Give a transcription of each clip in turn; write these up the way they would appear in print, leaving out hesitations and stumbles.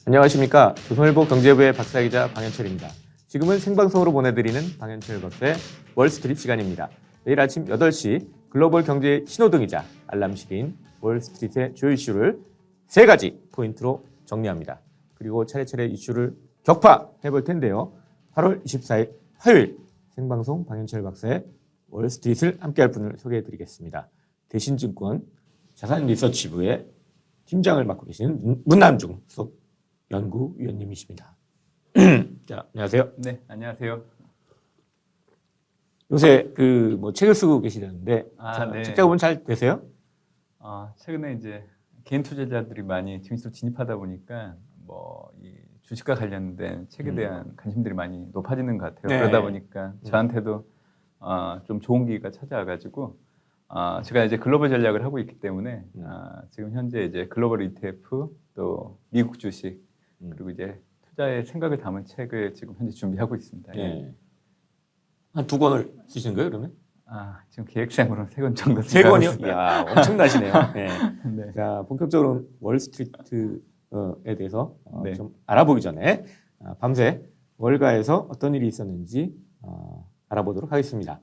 안녕하십니까. 조선일보 경제부의 박사기자 방현철입니다. 지금은 생방송으로 보내드리는 방현철 박사의 월스트릿 시간입니다. 매일 아침 8시 글로벌 경제의 신호등이자 알람시계인 월스트릿의 주요 이슈를 3가지 포인트로 정리합니다. 그리고 차례차례 이슈를 격파해볼 텐데요. 8월 24일 화요일 생방송 방현철 박사의 월스트릿을 함께할 분을 소개해드리겠습니다. 대신증권 자산리서치부의 팀장을 맡고 계시는 문남중 수석 연구위원님이십니다. 자, 안녕하세요. 네, 안녕하세요. 요새 책을 쓰고 계시다는데 네. 책 작업은 잘 되세요? 최근에 이제 개인 투자자들이 많이 증시로 진입하다 보니까 이 주식과 관련된 책에 대한 관심들이 많이 높아지는 것 같아요. 네. 그러다 보니까 저한테도 좀 좋은 기회가 찾아와가지고 제가 이제 글로벌 전략을 하고 있기 때문에 지금 현재 이제 글로벌 ETF 또 미국 주식 그리고 이제 투자의 생각을 담은 책을 지금 현재 준비하고 있습니다. 네. 한 2권을 쓰시는 거예요, 그러면? 지금 계획상으로는 3권 정도 3권이요? 이야, 엄청나시네요. 네. 네. 자, 본격적으로 월스트리트에 대해서 네. 좀 알아보기 전에 밤새 월가에서 어떤 일이 있었는지 알아보도록 하겠습니다.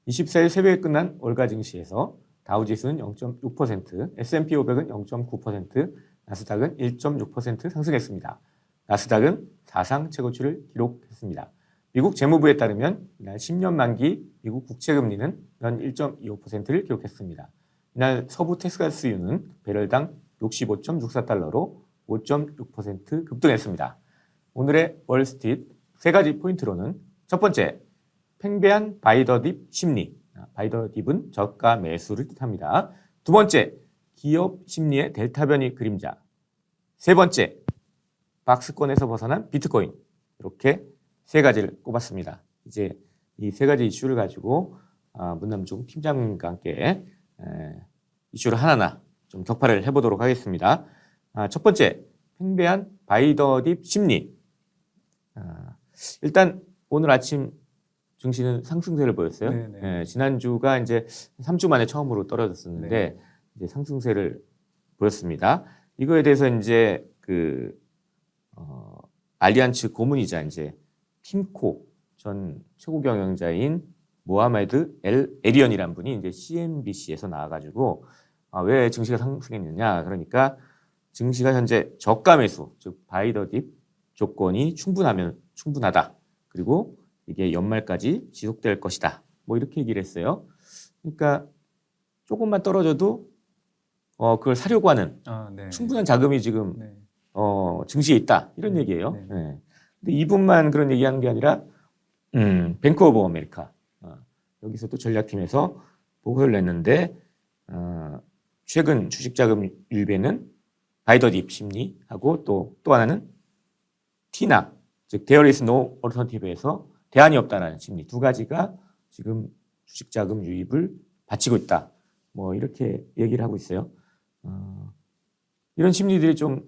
24일 새벽에 끝난 월가 증시에서 다우지수는 0.6%, S&P 500은 0.9%, 나스닥은 1.6% 상승했습니다. 나스닥은 사상 최고치를 기록했습니다. 미국 재무부에 따르면 이날 10년 만기 미국 국채금리는 연 1.25%를 기록했습니다. 이날 서부 텍사스유는 배럴당 65.64달러로 5.6% 급등했습니다. 오늘의 월스트리트 3가지 포인트로는 첫 번째, 팽배한 바이더딥 심리. 바이더딥은 저가 매수를 뜻합니다. 두 번째, 기업 심리의 델타 변이 그림자. 세 번째, 박스권에서 벗어난 비트코인. 이렇게 3가지를 꼽았습니다. 이제 이 3가지 이슈를 가지고 문남중 팀장님과 함께 이슈를 하나하나 좀 격파를 해보도록 하겠습니다. 첫 번째, 팽배한 바이더딥 심리. 일단 오늘 아침 증시는 상승세를 보였어요. 네, 지난주가 이제 3주 만에 처음으로 떨어졌었는데 이제 상승세를 보였습니다. 이거에 대해서 이제 알리안츠 고문이자 이제 핀코 전 최고 경영자인 모하메드 엘 에리언이라는 분이 이제 CNBC에서 나와가지고 왜 증시가 상승했느냐, 그러니까 증시가 현재 저가 매수, 즉 바이더딥 조건이 충분하다. 그리고 이게 연말까지 지속될 것이다. 이렇게 얘기를 했어요. 그러니까 조금만 떨어져도 그걸 사려고 하는 충분한 자금이 지금 증시에 있다. 이런 얘기예요. 네. 근데 이분만 그런 얘기하는 게 아니라 뱅크 오브 아메리카 여기서 또 전략팀에서 보고를 냈는데 최근 주식자금 일배는 바이더딥 심리하고 또 하나는 티나 즉 There is no alternative에서 대안이 없다는 심리, 2가지가 지금 주식자금 유입을 바치고 있다. 이렇게 얘기를 하고 있어요. 이런 심리들이 좀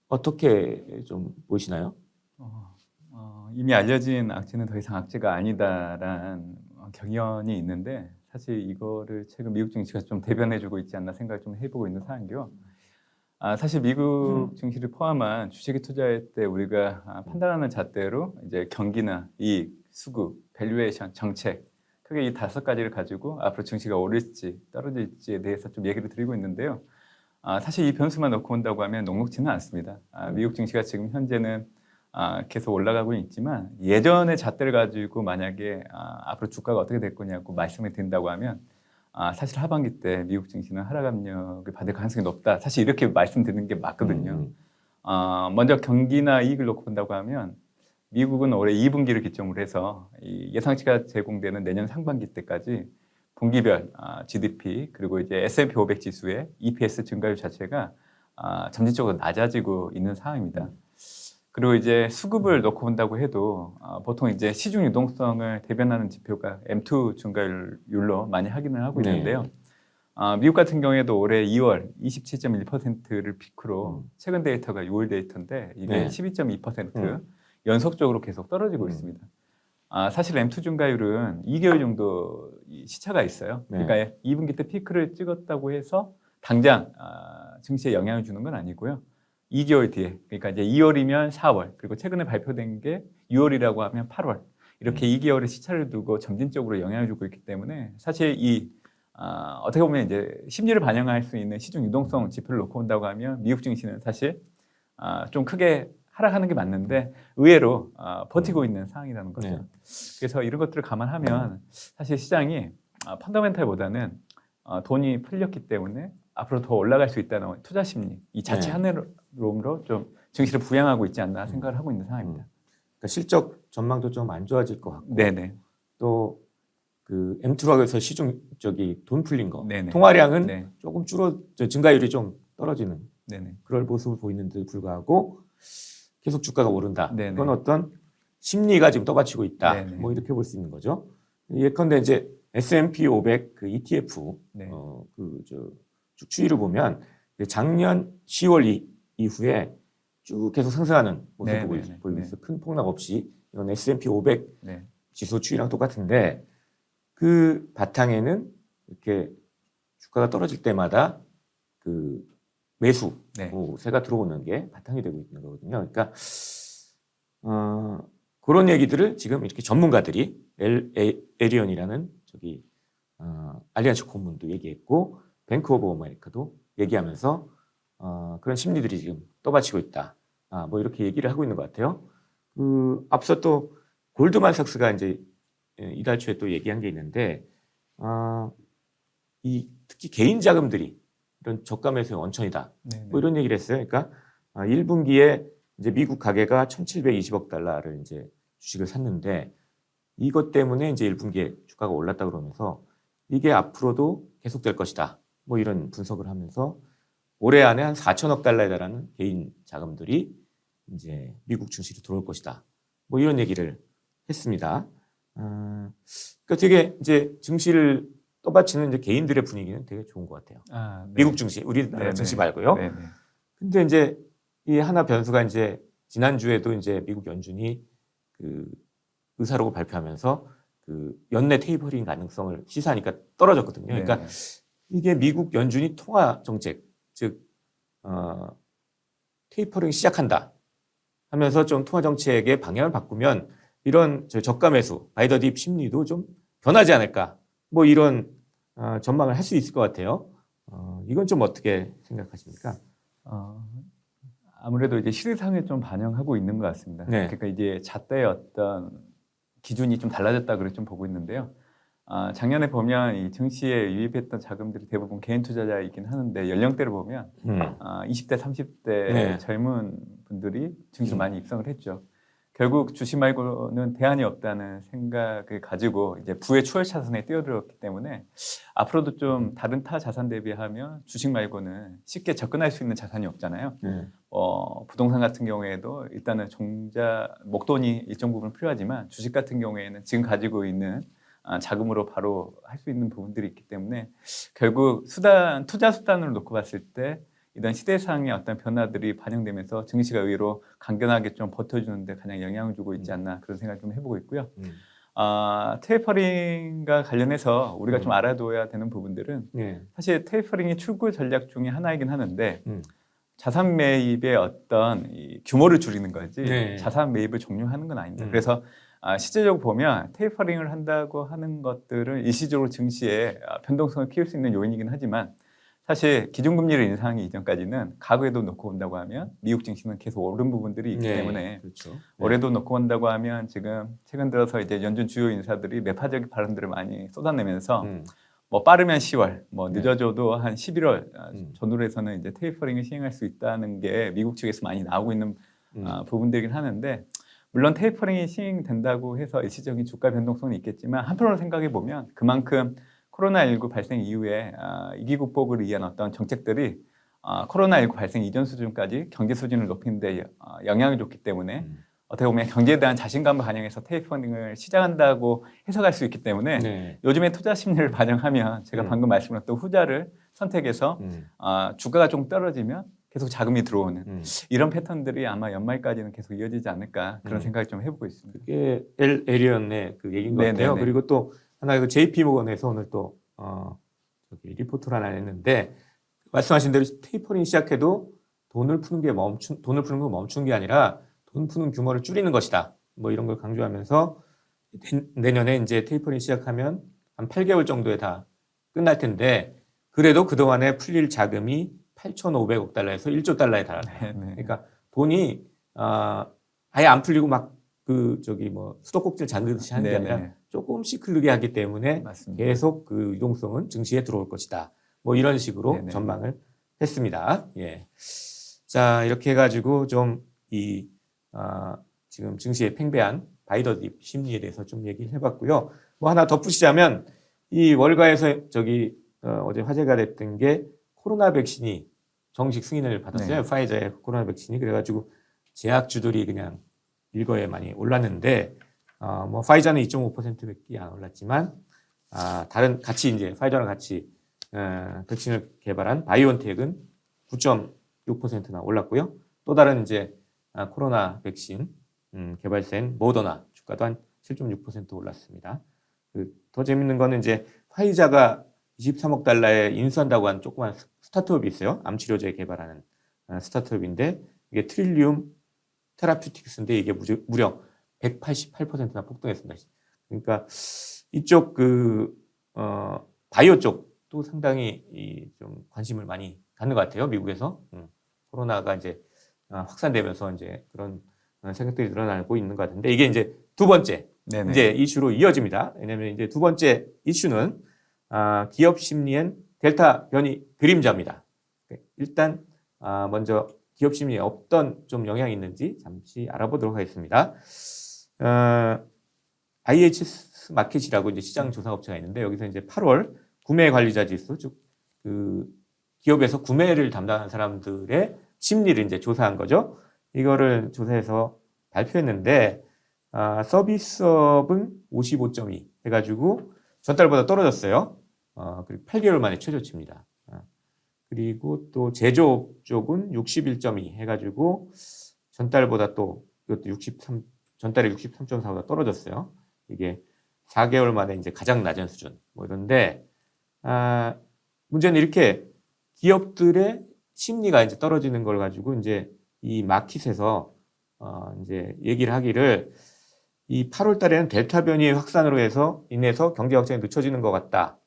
어떻게 좀 보이시나요? 이미 알려진 악재는 더 이상 악재가 아니다라는 경연이 있는데 사실 이거를 최근 미국 증시가 좀 대변해주고 있지 않나 생각을 좀 해보고 있는 상황이고요. 사실 미국 증시를 포함한 주식에 투자할 때 우리가 판단하는 잣대로 이제 경기나 이익, 수급, 밸류에이션, 정책 크게 이 5가지를 가지고 앞으로 증시가 오를지 떨어질지에 대해서 좀 얘기를 드리고 있는데요. 사실 이 변수만 놓고 온다고 하면 녹록지는 않습니다. 미국 증시가 지금 현재는 계속 올라가고 있지만 예전의 잣대를 가지고 만약에 앞으로 주가가 어떻게 될 거냐고 말씀을 드린다고 하면 사실 하반기 때 미국 증시는 하락 압력을 받을 가능성이 높다. 사실 이렇게 말씀드리는 게 맞거든요. 먼저 경기나 이익을 놓고 본다고 하면 미국은 올해 2분기를 기점으로 해서 이 예상치가 제공되는 내년 상반기 때까지 분기별 GDP 그리고 이제 S&P 500 지수의 EPS 증가율 자체가 점진적으로 낮아지고 있는 상황입니다. 그리고 이제 수급을 놓고 본다고 해도 보통 이제 시중 유동성을 대변하는 지표가 M2 증가율로 많이 확인을 하고 있는데요. 미국 같은 경우에도 올해 2월 27.1%를 피크로 최근 데이터가 6월 데이터인데 이게 12.2% 연속적으로 계속 떨어지고 있습니다. 사실 M2 증가율은 2개월 정도 시차가 있어요. 그러니까 2분기 때 피크를 찍었다고 해서 당장 증시에 영향을 주는 건 아니고요. 2개월 뒤에, 그러니까 이제 2월이면 4월, 그리고 최근에 발표된 게 6월이라고 하면 8월, 이렇게 2개월의 시차를 두고 점진적으로 영향을 주고 있기 때문에 사실 어떻게 보면 이제 심리를 반영할 수 있는 시중 유동성 지표를 놓고 본다고 하면 미국 증시는 사실 좀 크게 하락하는 게 맞는데 의외로 버티고 있는 상황이라는 거죠. 네. 그래서 이런 것들을 감안하면 사실 시장이 펀더멘탈보다는 돈이 풀렸기 때문에 앞으로 더 올라갈 수 있다는 투자 심리, 이 자체 네. 하나로움으로 좀 증시를 부양하고 있지 않나 생각을 하고 있는 상황입니다. 그러니까 실적 전망도 좀 안 좋아질 것 같고 네네. 또 그 M2락에서 돈 풀린 거 네네. 통화량은 네. 조금 증가율이 좀 떨어지는 네네. 그럴 모습을 보이는데도 불구하고 계속 주가가 오른다. 네네. 그건 어떤 심리가 지금 떠받치고 있다. 네네. 뭐 이렇게 볼 수 있는 거죠. 예컨대 이제 S&P 500 그 ETF 네. 쭉 추이를 보면 작년 10월 이후에 쭉 계속 상승하는 모습을 네네네. 보이고 있어. 큰 폭락 없이 이건 S&P 500 네. 지수 추이랑 똑같은데 그 바탕에는 이렇게 주가가 떨어질 때마다 그 매수세가 들어오는 게 바탕이 되고 있는 거거든요. 그러니까 그런 얘기들을 지금 이렇게 전문가들이 에리언이라는 알리안츠 고문도 얘기했고 뱅크 오브 아메리카도 얘기하면서 그런 심리들이 지금 떠받치고 있다. 뭐 이렇게 얘기를 하고 있는 것 같아요. 앞서 또 골드만삭스가 이제 이달 초에 또 얘기한 게 있는데 특히 개인 자금들이 이런 저가 매수의 원천이다. 네네. 뭐 이런 얘기를 했어요. 그러니까 1분기에 이제 미국 가계가 1,720억 달러를 이제 주식을 샀는데 이것 때문에 이제 1분기에 주가가 올랐다 그러면서 이게 앞으로도 계속될 것이다. 뭐 이런 분석을 하면서 올해 안에 한 4천억 달러에 달하는 개인 자금들이 이제 미국 증시로 들어올 것이다. 뭐 이런 얘기를 했습니다. 그러니까 되게 이제 증시를 떠받치는 이제 개인들의 분위기는 되게 좋은 것 같아요. 네. 미국 증시, 우리나라 네네. 증시 말고요. 네네. 근데 이제 이 하나 변수가 이제 지난주에도 이제 미국 연준이 그 의사록을 발표하면서 그 연내 테이퍼링 가능성을 시사하니까 떨어졌거든요. 그러니까 네네. 이게 미국 연준이 통화 정책, 즉 테이퍼링 시작한다 하면서 좀 통화 정책의 방향을 바꾸면 이런 저가 매수, 바이 더 딥 심리도 좀 변하지 않을까. 뭐 이런 전망을 할 수 있을 것 같아요. 이건 좀 어떻게 생각하십니까? 아무래도 이제 시대상을 좀 반영하고 있는 것 같습니다. 네. 그러니까 이제 잣대의 어떤 기준이 좀 달라졌다 그렇게 좀 보고 있는데요. 작년에 보면 이 증시에 유입했던 자금들이 대부분 개인 투자자이긴 하는데 연령대를 보면 20대, 30대 네. 젊은 분들이 증시로 많이 입성을 했죠. 결국 주식 말고는 대안이 없다는 생각을 가지고 이제 부의 추월 차선에 뛰어들었기 때문에 앞으로도 좀 다른 타 자산 대비하면 주식 말고는 쉽게 접근할 수 있는 자산이 없잖아요. 부동산 같은 경우에도 일단은 목돈이 일정 부분 필요하지만 주식 같은 경우에는 지금 가지고 있는 자금으로 바로 할 수 있는 부분들이 있기 때문에 결국 투자 수단으로 놓고 봤을 때 이런 시대상의 어떤 변화들이 반영되면서 증시가 의외로 강건하게 좀 버텨주는데 가장 영향을 주고 있지 않나 그런 생각을 좀 해보고 있고요. 테이퍼링과 관련해서 우리가 좀 알아둬야 되는 부분들은 사실 테이퍼링이 출구 전략 중에 하나이긴 하는데 자산 매입의 어떤 이 규모를 줄이는 거지 자산 매입을 종료하는 건 아닙니다. 그래서 실제적으로 보면 테이퍼링을 한다고 하는 것들은 일시적으로 증시에 변동성을 키울 수 있는 요인이긴 하지만 사실 기준금리를 인상하기 이전까지는 과거에도 놓고 본다고 하면 미국 증시는 계속 오른 부분들이 있기 때문에 그렇죠. 올해도 놓고 본다고 하면 지금 최근 들어서 이제 연준 주요 인사들이 매파적인 발언들을 많이 쏟아내면서 뭐 빠르면 10월, 뭐 늦어져도 한 11월 전후로 해서는 이제 테이퍼링을 시행할 수 있다는 게 미국 측에서 많이 나오고 있는 부분들이긴 하는데 물론 테이퍼링이 시행된다고 해서 일시적인 주가 변동성은 있겠지만 한편으로 생각해 보면 그만큼 코로나19 발생 이후에 위기 극복을 위한 어떤 정책들이 코로나19 발생 이전 수준까지 경제 수준을 높이는 데 영향을 줬기 때문에 어떻게 보면 경제에 대한 자신감을 반영해서 테이퍼링을 시작한다고 해석할 수 있기 때문에 요즘에 투자 심리를 반영하면 제가 방금 말씀드렸던 후자를 선택해서 주가가 좀 떨어지면 계속 자금이 들어오는 이런 패턴들이 아마 연말까지는 계속 이어지지 않을까 그런 생각을 좀 해보고 있습니다. 그게 에리언의 그 얘기인 것 같아요. 그리고 또 하나 그 JP 모건에서 오늘 또 리포트를 하나 냈는데 말씀하신 대로 테이퍼링 시작해도 돈을 푸는 거 멈춘 게 아니라 돈 푸는 규모를 줄이는 것이다. 뭐 이런 걸 강조하면서 내년에 이제 테이퍼링 시작하면 한 8개월 정도에 다 끝날 텐데 그래도 그동안에 풀릴 자금이 8,500억 달러에서 1조 달러에 달한다. 네네. 그러니까 돈이 아예 안 풀리고 막 수도꼭지를 잠그듯이 하는 게 네네. 아니라 조금씩 흐르게 하기 때문에 맞습니다. 계속 그 유동성은 증시에 들어올 것이다. 뭐 이런 식으로 네네. 전망을 했습니다. 예. 자, 이렇게 해가지고 지금 증시에 팽배한 바이더 딥 심리에 대해서 좀 얘기를 해봤고요. 뭐 하나 덧붙이자면 이 월가에서 어제 화제가 됐던 게 코로나 백신이 정식 승인을 받았어요. 네. 파이저의 코로나 백신이. 그래가지고 제약주들이 그냥 일거에 많이 올랐는데 뭐 파이저는 2.5%밖에 안 올랐지만 다른 같이 이제 파이저랑 같이 백신을 개발한 바이온텍은 9.6%나 올랐고요. 또 다른 이제 코로나 백신 개발사인 모더나 주가도 한 7.6% 올랐습니다. 더 재밌는 거는 이제 화이자가 23억 달러에 인수한다고 한 조그만 스타트업이 있어요. 암치료제 개발하는 스타트업인데 이게 트릴리움 테라퓨틱스인데 이게 무려 188%나 폭등했습니다. 그러니까 이쪽 바이오 쪽도 상당히 좀 관심을 많이 갖는 것 같아요. 미국에서 코로나가 이제 확산되면서 이제 그런 생각들이 늘어나고 있는 것 같은데 이게 이제 두 번째 네네. 이제 이슈로 이어집니다. 왜냐하면 이제 두 번째 이슈는 기업 심리엔 델타 변이 그림자입니다. 일단 먼저 기업 심리에 어떤 좀 영향이 있는지 잠시 알아보도록 하겠습니다. IHS 마켓이라고 이제 시장 조사 업체가 있는데 여기서 이제 8월 구매 관리자 지수, 즉 그 기업에서 구매를 담당하는 사람들의 심리를 이제 조사한 거죠. 이거를 조사해서 발표했는데 서비스업은 55.2 해가지고 전달보다 떨어졌어요. 그리고 8개월 만에 최저치입니다. 그리고 또 제조업 쪽은 61.2 해가지고 전달보다 또 이것도 전달에 63.4보다 떨어졌어요. 이게 4개월 만에 이제 가장 낮은 수준. 뭐 이런데 문제는 이렇게 기업들의 심리가 이제 떨어지는 걸 가지고 이제 이 마켓에서 이제 얘기를 하기를 이 8월 달에는 델타 변이의 확산으로 인해서 경제 확장이 늦춰지는 것 같다.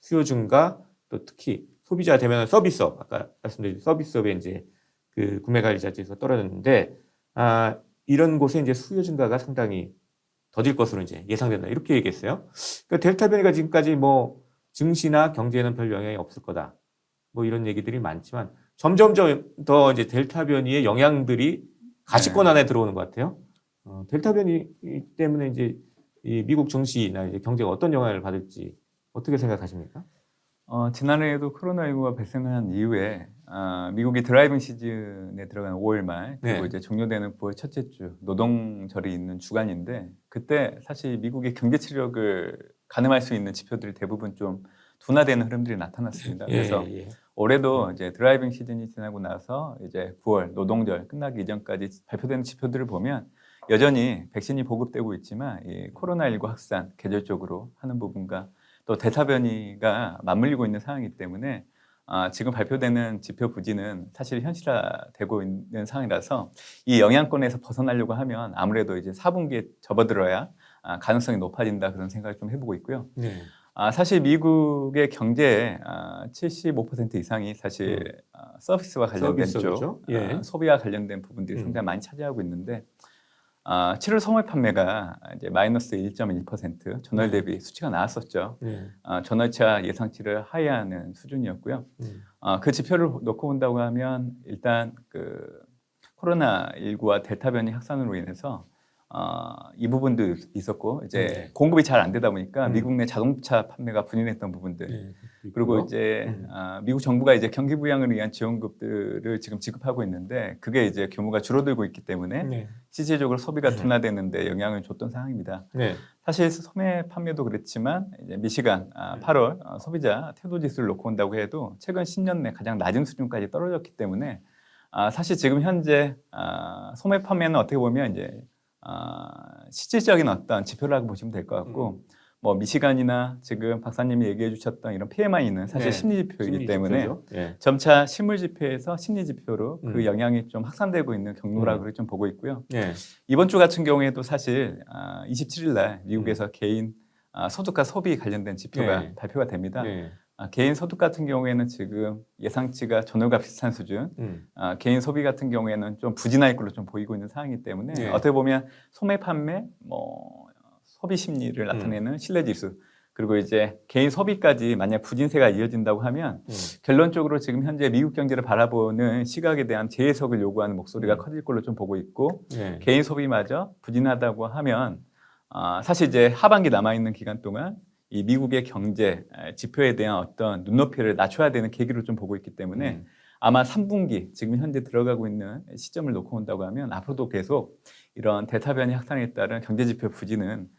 수요 증가 또 특히 소비자 대면한 서비스업 아까 말씀드린 서비스업에 이제 그 구매 관리자 지수가 떨어졌는데 이런 곳에 이제 수요 증가가 상당히 더딜 것으로 이제 예상된다 이렇게 얘기했어요. 그러니까 델타 변이가 지금까지 뭐 증시나 경제에는 별 영향이 없을 거다. 뭐 이런 얘기들이 많지만 점점 더 이제 델타 변이의 영향들이 가시권 안에 들어오는 것 같아요. 델타 변이 때문에 이제 이 미국 증시나 이제 경제가 어떤 영향을 받을지 어떻게 생각하십니까? 지난해에도 코로나19가 발생한 이후에 미국이 드라이빙 시즌에 들어간 5월 말 그리고 네. 이제 종료되는 9월 첫째 주 노동절이 있는 주간인데 그때 사실 미국의 경제 체력을 가늠할 수 있는 지표들이 대부분 좀 둔화되는 흐름들이 나타났습니다. 그래서 올해도 이제 드라이빙 시즌이 지나고 나서 이제 9월 노동절 끝나기 이전까지 발표되는 지표들을 보면 여전히 백신이 보급되고 있지만 이 코로나19 확산 계절적으로 하는 부분과 또 델타 변이가 맞물리고 있는 상황이기 때문에 지금 발표되는 지표 부진은 사실 현실화되고 있는 상황이라서 이 영향권에서 벗어나려고 하면 아무래도 이제 4분기에 접어들어야 가능성이 높아진다 그런 생각을 좀 해보고 있고요. 네. 사실 미국의 경제의 75% 이상이 사실 서비스와 관련된 서비스죠. 쪽, 예. 소비와 관련된 부분들이 상당히 많이 차지하고 있는데 7월 소매 판매가 이제 마이너스 1.1% 전월 대비 수치가 나왔었죠. 네. 전월차 예상치를 하회하는 수준이었고요. 그 지표를 놓고 본다고 하면 일단 그 코로나19와 델타 변이 확산으로 인해서 이 부분도 있었고 이제 공급이 잘 안 되다 보니까 미국 내 자동차 판매가 분인했던 부분들 그리고 이제 미국 정부가 이제 경기 부양을 위한 지원급들을 지금 지급하고 있는데 그게 이제 규모가 줄어들고 있기 때문에 실질적으로 소비가 둔화되는데 영향을 줬던 상황입니다. 사실 소매 판매도 그렇지만 이제 미시간 8월 소비자 태도 지수를 놓고 온다고 해도 최근 10년 내 가장 낮은 수준까지 떨어졌기 때문에 사실 지금 현재 소매 판매는 어떻게 보면 이제 실질적인 어떤 지표라고 보시면 될 것 같고 뭐 미시간이나 지금 박사님이 얘기해 주셨던 이런 PMI는 사실 네, 심리 지표이기 심리 때문에 지표죠. 예. 점차 실물 지표에서 심리 지표로 그 음. 영향이 좀 확산되고 있는 경로라고 그렇게 좀 보고 있고요. 예. 이번 주 같은 경우에도 사실 27일 날 미국에서 개인 소득과 소비 관련된 지표가 예. 발표가 됩니다. 예. 개인 소득 같은 경우에는 지금 예상치가 전월과 비슷한 수준, 개인 소비 같은 경우에는 좀 부진할 걸로 좀 보이고 있는 상황이기 때문에 예. 어떻게 보면 소매 판매, 뭐 소비 심리를 나타내는 신뢰 지수, 그리고 이제 개인 소비까지 만약 부진세가 이어진다고 하면 결론적으로 지금 현재 미국 경제를 바라보는 시각에 대한 재해석을 요구하는 목소리가 커질 걸로 좀 보고 있고, 예. 개인 소비마저 부진하다고 하면 사실 이제 하반기 남아있는 기간 동안 이 미국의 경제 지표에 대한 어떤 눈높이를 낮춰야 되는 계기로 좀 보고 있기 때문에 아마 3분기 지금 현재 들어가고 있는 시점을 놓고 온다고 하면 앞으로도 계속 이런 델타 변이 확산에 따른 경제 지표 부진은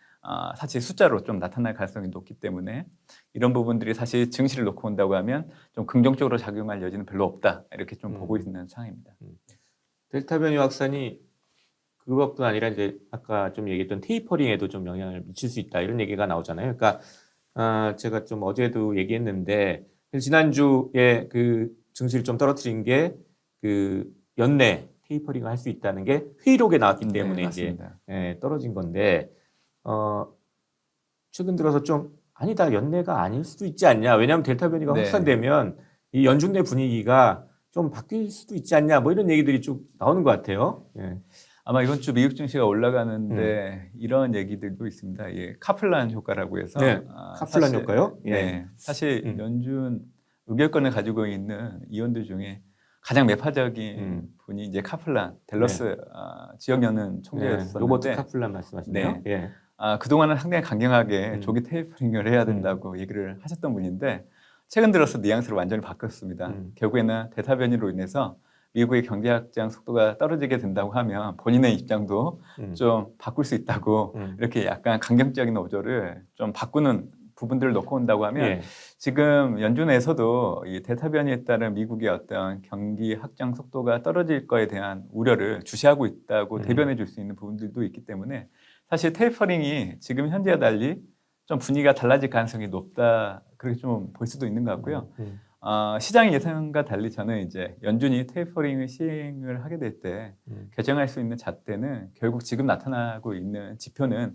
사실 숫자로 좀 나타날 가능성이 높기 때문에 이런 부분들이 사실 증시를 놓고 온다고 하면 좀 긍정적으로 작용할 여지는 별로 없다, 이렇게 좀 보고 있는 상황입니다. 델타 변이 확산이 그것뿐 아니라 이제 아까 좀 얘기했던 테이퍼링에도 좀 영향을 미칠 수 있다, 이런 얘기가 나오잖아요. 그러니까 제가 좀 어제도 얘기했는데 지난주에 그 증시를 좀 떨어뜨린 게 그 연내 테이퍼링을 할 수 있다는 게 회의록에 나왔기 때문에 네, 이제 맞습니다. 떨어진 건데 최근 들어서 좀 아니다, 연내가 아닐 수도 있지 않냐. 왜냐하면 델타 변이가 네. 확산되면 이 연중 내 분위기가 좀 바뀔 수도 있지 않냐. 뭐 이런 얘기들이 쭉 나오는 것 같아요. 예. 아마 이번 주 미국 증시가 올라가는데 이런 얘기들도 있습니다. 예, 카플란 효과라고 해서 네, 카플란 사실, 효과요? 예. 네, 사실 연준 의결권을 가지고 있는 의원들 중에 가장 매파적인 분이 이제 카플란, 댈러스 지역연은 총재였었는데, 로버트 카플란 말씀하시네요. 네. 예. 그동안은 상당히 강경하게 조기 테이퍼링을 해야 된다고 얘기를 하셨던 분인데 최근 들어서 뉘앙스를 완전히 바꿨습니다. 결국에는 델타 변이로 인해서 미국의 경제 확장 속도가 떨어지게 된다고 하면 본인의 입장도 좀 바꿀 수 있다고 이렇게 약간 강경적인 어조를 좀 바꾸는 부분들을 놓고 온다고 하면 예. 지금 연준에서도 이 델타 변이에 따른 미국의 어떤 경기 확장 속도가 떨어질 거에 대한 우려를 주시하고 있다고 대변해 줄 수 있는 부분들도 있기 때문에 사실 테이퍼링이 지금 현재와 달리 좀 분위기가 달라질 가능성이 높다, 그렇게 좀 볼 수도 있는 것 같고요. 시장의 예상과 달리 저는 이제 연준이 테이퍼링을 시행을 하게 될 때 결정할 수 있는 잣대는 결국 지금 나타나고 있는 지표는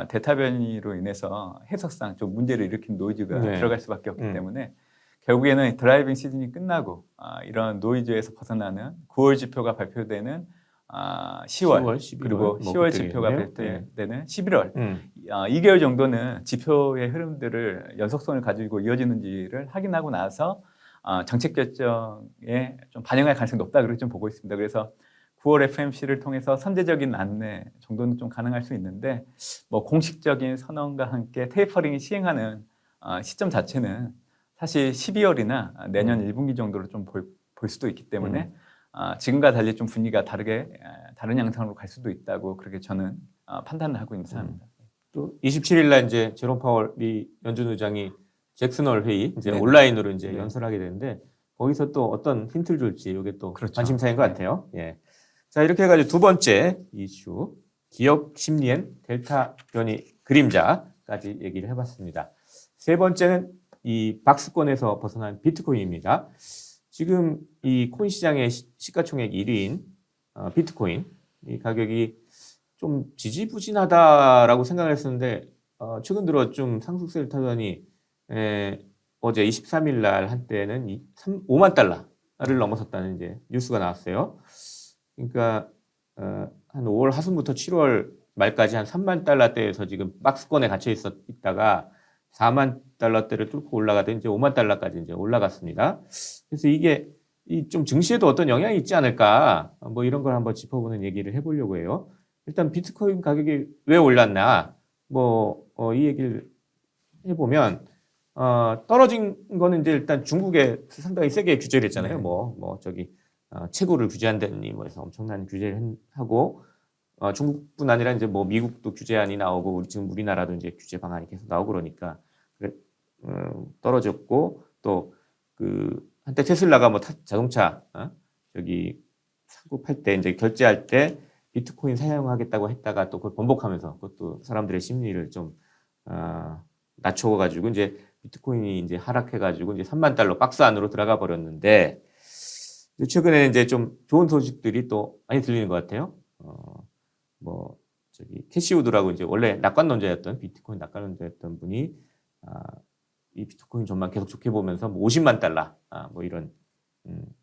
델타 변이로 인해서 해석상 좀 문제를 일으킨 노이즈가 네. 들어갈 수밖에 없기 때문에 결국에는 드라이빙 시즌이 끝나고 이런 노이즈에서 벗어나는 9월 지표가 발표되는 10월, 11월, 그리고 뭐 10월 그때 지표가 되겠네요. 발표되는 11월 2개월 정도는 지표의 흐름들을 연속성을 가지고 이어지는지를 확인하고 나서 정책 결정에 좀 반영할 가능성이 높다, 그렇게 좀 보고 있습니다. 그래서 9월 FMC를 통해서 선제적인 안내 정도는 좀 가능할 수 있는데 뭐 공식적인 선언과 함께 테이퍼링이 시행하는 시점 자체는 사실 12월이나 내년 1분기 정도로 좀 볼 수도 있기 때문에 지금과 달리 좀 분위기가 다른 양상으로 갈 수도 있다고 그렇게 저는 판단을 하고 있는 상황입니다. 또 27일 날 이제 제롬 파월 미 연준 의장이 잭슨홀 회의 이제 네네. 온라인으로 이제 네. 연설하게 되는데 거기서 또 어떤 힌트를 줄지 이게 또 그렇죠. 관심사인 것 같아요. 예. 자, 이렇게 해가지고 두 번째 이슈, 기업 심리엔 델타 변이 그림자까지 얘기를 해봤습니다. 세 번째는 이 박스권에서 벗어난 비트코인입니다. 지금 이 코인 시장의 시가총액 1위인 비트코인, 이 가격이 좀 지지부진하다라고 생각을 했었는데 최근 들어 좀 상승세를 타더니 어제 23일 날 한때는 5만 달러를 넘어섰다는 이제 뉴스가 나왔어요. 그러니까 한 5월 하순부터 7월 말까지 한 3만 달러대에서 지금 박스권에 갇혀 있다가 4만 달러대를 뚫고 올라가더니 이제 5만 달러까지 이제 올라갔습니다. 그래서 이게 좀 증시에도 어떤 영향이 있지 않을까, 뭐 이런 걸 한번 짚어보는 얘기를 해보려고 해요. 일단 비트코인 가격이 왜 올랐나, 이 얘기를 해보면 떨어진 거는 이제 일단 중국에 상당히 세게 규제를 했잖아요. 채굴을 규제한다니 뭐 해서 엄청난 규제를 하고 중국뿐 아니라 이제 뭐 미국도 규제안이 나오고 지금 우리나라도 이제 규제 방안이 계속 나오고 그러니까 떨어졌고, 또 그 한때 테슬라가 뭐 자동차 사고 팔 때 이제 결제할 때 비트코인 사용하겠다고 했다가 또 그걸 번복하면서 그것도 사람들의 심리를 좀 낮춰가지고 이제 비트코인이 이제 하락해가지고 이제 3만 달러 박스 안으로 들어가 버렸는데 최근에 이제 좀 좋은 소식들이 또 많이 들리는 것 같아요. 뭐 저기 캐시우드라고 이제 원래 낙관론자였던 비트코인 낙관론자였던 분이 이 비트코인 전망 계속 좋게 보면서 뭐 50만 달러 뭐 이런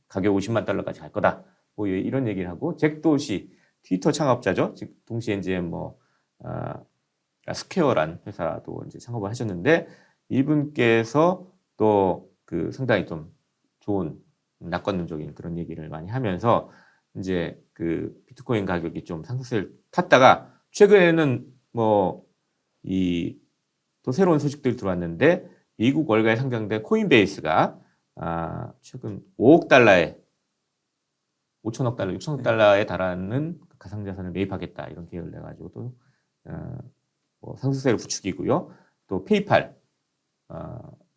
가격 50만 달러까지 갈 거다. 뭐 이런 얘기를 하고 잭 도시 트위터 창업자죠. 동시에 이제 뭐 스퀘어란 회사도 이제 창업을 하셨는데 이분께서 또 그 상당히 좀 좋은 낙관론적인 그런 얘기를 많이 하면서 이제 그 비트코인 가격이 좀 상승세를 탔다가 최근에는 뭐 이 또 새로운 소식들이 들어왔는데 미국 월가에 상장된 코인베이스가 최근 5억 달러에 5천억 달러, 6천억 달러에 달하는 가상자산을 매입하겠다 이런 계획을 내가지고 또 뭐 상승세를 부추기고요. 또 페이팔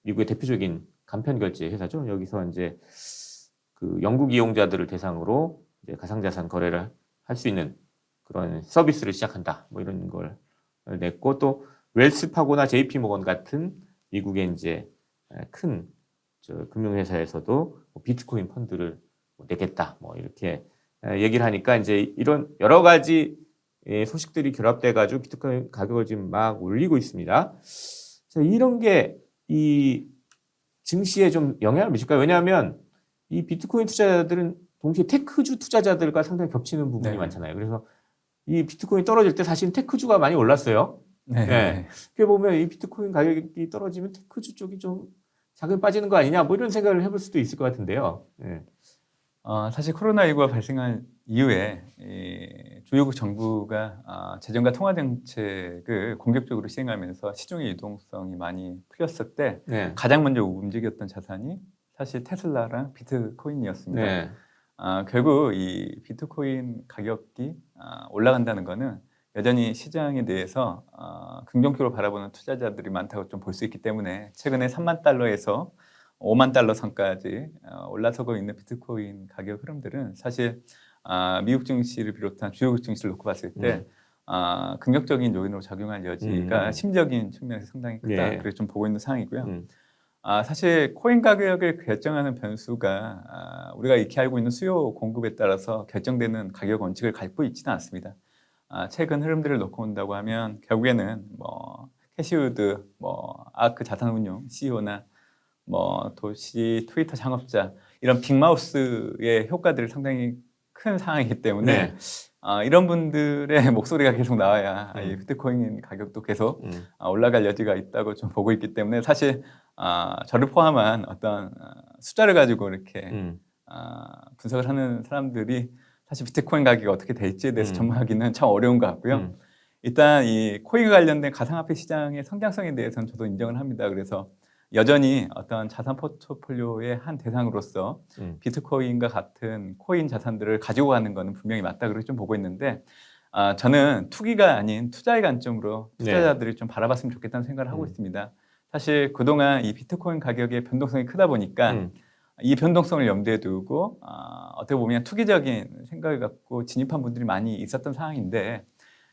미국의 대표적인 간편 결제 회사죠. 여기서 이제 그 영국 이용자들을 대상으로 이제 가상자산 거래를 할 수 있는 그런 서비스를 시작한다. 뭐 이런 걸 냈고 또 웰스파고나 JP 모건 같은 미국의 이제 큰 금융회사에서도 비트코인 펀드를 내겠다. 뭐 이렇게 얘기를 하니까 이제 이런 여러 가지 소식들이 결합돼 가지고 비트코인 가격을 지금 막 올리고 있습니다. 자, 이런 게 이 증시에 좀 영향을 미칠까요? 왜냐하면 이 비트코인 투자자들은 동시에 테크주 투자자들과 상당히 겹치는 부분이 네. 많잖아요. 그래서 이 비트코인 떨어질 때 사실 테크주가 많이 올랐어요. 네. 네. 그렇게 보면 이 비트코인 가격이 떨어지면 테크주 쪽이 좀 자금 빠지는 거 아니냐 뭐 이런 생각을 해볼 수도 있을 것 같은데요. 네. 사실 코로나19가 발생한 이후에 이 주요국 정부가 재정과 통화 정책을 공격적으로 시행하면서 시중의 유동성이 많이 풀렸을 때 네. 가장 먼저 움직였던 자산이 사실 테슬라랑 비트코인이었습니다. 네. 결국 이 비트코인 가격이 올라간다는 것은 여전히 시장에 대해서 긍정적으로 바라보는 투자자들이 많다고 좀 볼 수 있기 때문에 최근에 3만 달러에서 5만 달러 선까지 올라서고 있는 비트코인 가격 흐름들은 사실 미국 증시를 비롯한 주요 증시를 놓고 봤을 때 긍정적인 요인으로 작용할 여지가 심리적인 측면에서 상당히 크다. 예. 그렇게 좀 보고 있는 상황이고요. 사실 코인 가격을 결정하는 변수가 우리가 익히 알고 있는 수요 공급에 따라서 결정되는 가격 원칙을 갖고 있지는 않습니다. 최근 흐름들을 놓고 온다고 하면 결국에는 뭐 캐시우드, 뭐 아크 자산운용 CEO나 뭐 도시 트위터 창업자 이런 빅마우스의 효과들이 상당히 큰 상황이기 때문에 이런 분들의 목소리가 계속 나와야 이 비트코인 가격도 계속 올라갈 여지가 있다고 좀 보고 있기 때문에 사실 저를 포함한 어떤 숫자를 가지고 이렇게 분석을 하는 사람들이 사실 비트코인 가격이 어떻게 될지에 대해서 전망하기는 참 어려운 것 같고요. 일단 이 코인 관련된 가상화폐 시장의 성장성에 대해서는 저도 인정을 합니다. 그래서 여전히 어떤 자산 포트폴리오의 한 대상으로서 비트코인과 같은 코인 자산들을 가지고 가는 것은 분명히 맞다 그렇게 좀 보고 있는데 저는 투기가 아닌 투자의 관점으로 투자자들이 좀 바라봤으면 좋겠다는 생각을 하고 있습니다. 사실 그동안 이 비트코인 가격의 변동성이 크다 보니까 이 변동성을 염두에 두고 어떻게 보면 투기적인 생각을 갖고 진입한 분들이 많이 있었던 상황인데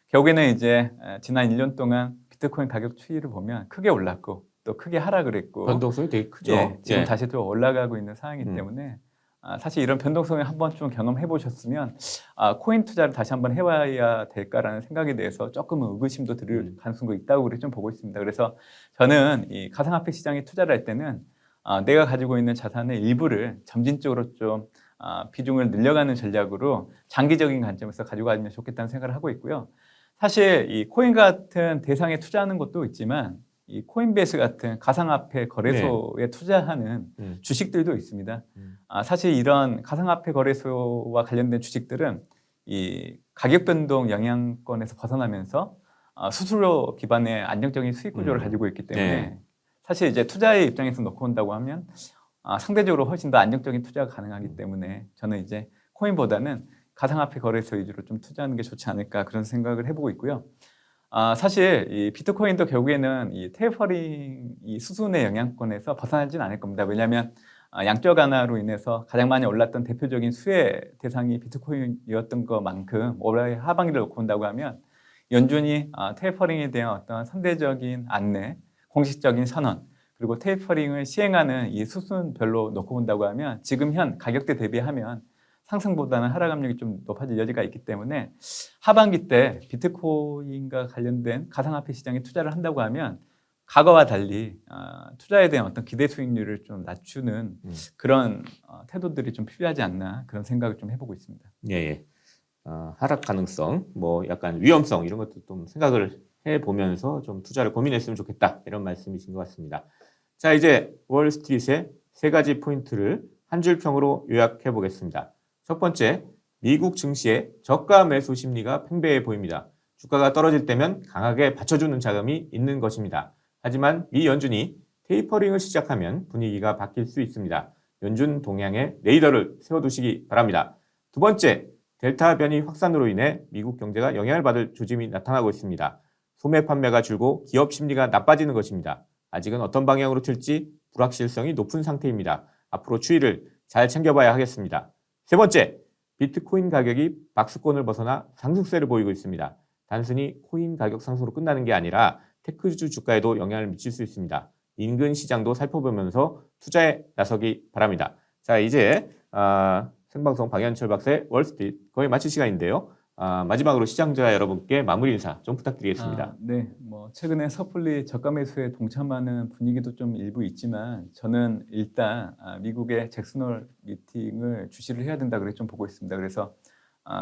결국에는 이제 지난 1년 동안 비트코인 가격 추이를 보면 크게 올랐고 또 크게 하락을 했고 변동성이 되게 크죠. 예, 지금 다시 또 올라가고 있는 상황이기 때문에 사실 이런 변동성을 한번 좀 경험해 보셨으면 코인 투자를 다시 한번 해봐야 될까라는 생각에 대해서 조금은 의구심도 들을 가능성도 있다고 그렇게 좀 보고 있습니다. 그래서 저는 이 가상화폐 시장에 투자를 할 때는 내가 가지고 있는 자산의 일부를 점진적으로 좀 비중을 늘려가는 전략으로 장기적인 관점에서 가지고 가면 좋겠다는 생각을 하고 있고요. 사실 이 코인 같은 대상에 투자하는 것도 있지만 이 코인베이스 같은 가상화폐 거래소에 투자하는 주식들도 있습니다. 사실 이런 가상화폐 거래소와 관련된 주식들은 이 가격 변동 영향권에서 벗어나면서 수수료 기반의 안정적인 수익 구조를 가지고 있기 때문에 사실 이제 투자의 입장에서 놓고 온다고 하면 상대적으로 훨씬 더 안정적인 투자가 가능하기 때문에 저는 이제 코인보다는 가상화폐 거래소 위주로 좀 투자하는 게 좋지 않을까 그런 생각을 해보고 있고요. 사실 이 비트코인도 결국에는 이 테이퍼링 이 수순의 영향권에서 벗어나지는 않을 겁니다. 왜냐하면 양적 완화로 인해서 가장 많이 올랐던 대표적인 수혜 대상이 비트코인이었던 것만큼 올해 하반기를 놓고 온다고 하면 연준이 테이퍼링에 대한 어떤 선대적인 안내, 공식적인 선언, 그리고 테이퍼링을 시행하는 이 수순별로 놓고 본다고 하면 지금 현 가격대 대비하면 상승보다는 하락 압력이 좀 높아질 여지가 있기 때문에 하반기 때 비트코인과 관련된 가상화폐 시장에 투자를 한다고 하면 과거와 달리 투자에 대한 어떤 기대 수익률을 좀 낮추는 그런 태도들이 좀 필요하지 않나 그런 생각을 좀 해보고 있습니다. 예, 예. 하락 가능성, 뭐 약간 위험성 이런 것도 좀 생각을 해보면서 좀 투자를 고민했으면 좋겠다 이런 말씀이신 것 같습니다. 자, 이제 월스트리트의 세 가지 포인트를 한 줄 평으로 요약해 보겠습니다. 첫 번째, 미국 증시의 저가 매수 심리가 팽배해 보입니다. 주가가 떨어질 때면 강하게 받쳐주는 자금이 있는 것입니다. 하지만 미 연준이 테이퍼링을 시작하면 분위기가 바뀔 수 있습니다. 연준 동향에 레이더를 세워두시기 바랍니다. 두 번째, 델타 변이 확산으로 인해 미국 경제가 영향을 받을 조짐이 나타나고 있습니다. 소매 판매가 줄고 기업 심리가 나빠지는 것입니다. 아직은 어떤 방향으로 튈지 불확실성이 높은 상태입니다. 앞으로 추이를 잘 챙겨봐야 하겠습니다. 세 번째, 비트코인 가격이 박스권을 벗어나 상승세를 보이고 있습니다. 단순히 코인 가격 상승으로 끝나는 게 아니라 테크주 주가에도 영향을 미칠 수 있습니다. 인근 시장도 살펴보면서 투자에 나서기 바랍니다. 자, 이제 생방송 박연철 박사의 월스트리트 거의 마칠 시간인데요. 마지막으로 시청자 여러분께 마무리 인사 좀 부탁드리겠습니다. 네, 뭐 최근에 섣불리 저가 매수에 동참하는 분위기도 좀 일부 있지만 저는 일단 미국의 잭슨홀 미팅을 주시를 해야 된다 그렇게 좀 보고 있습니다. 그래서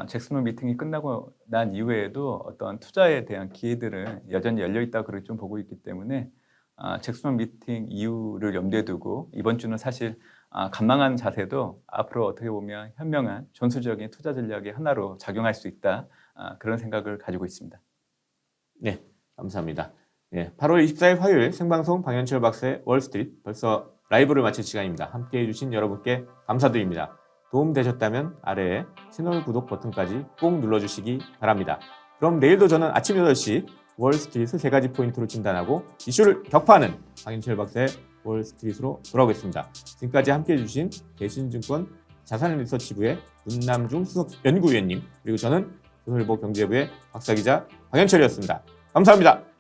잭슨홀 미팅이 끝나고 난 이후에도 어떤 투자에 대한 기회들은 여전히 열려 있다 그렇게 좀 보고 있기 때문에 잭슨홀 미팅 이후를 염두에 두고 이번 주는 사실 간망한 자세도 앞으로 어떻게 보면 현명한 전술적인 투자 전략의 하나로 작용할 수 있다 그런 생각을 가지고 있습니다. 네, 감사합니다. 네, 8월 24일 화요일 생방송 박연철 박사의 월스트리트 벌써 라이브를 마칠 시간입니다. 함께해 주신 여러분께 감사드립니다. 도움 되셨다면 아래에 채널 구독 버튼까지 꼭 눌러주시기 바랍니다. 그럼 내일도 저는 아침 8시 월스트리트 세 가지 포인트로 진단하고 이슈를 격파하는 박연철 박사의 월스트리트로 돌아오겠습니다. 지금까지 함께해 주신 대신증권 자산리서치부의 문남중 수석 연구위원님 그리고 저는 조선일보 경제부의 박사기자 박연철이었습니다. 감사합니다.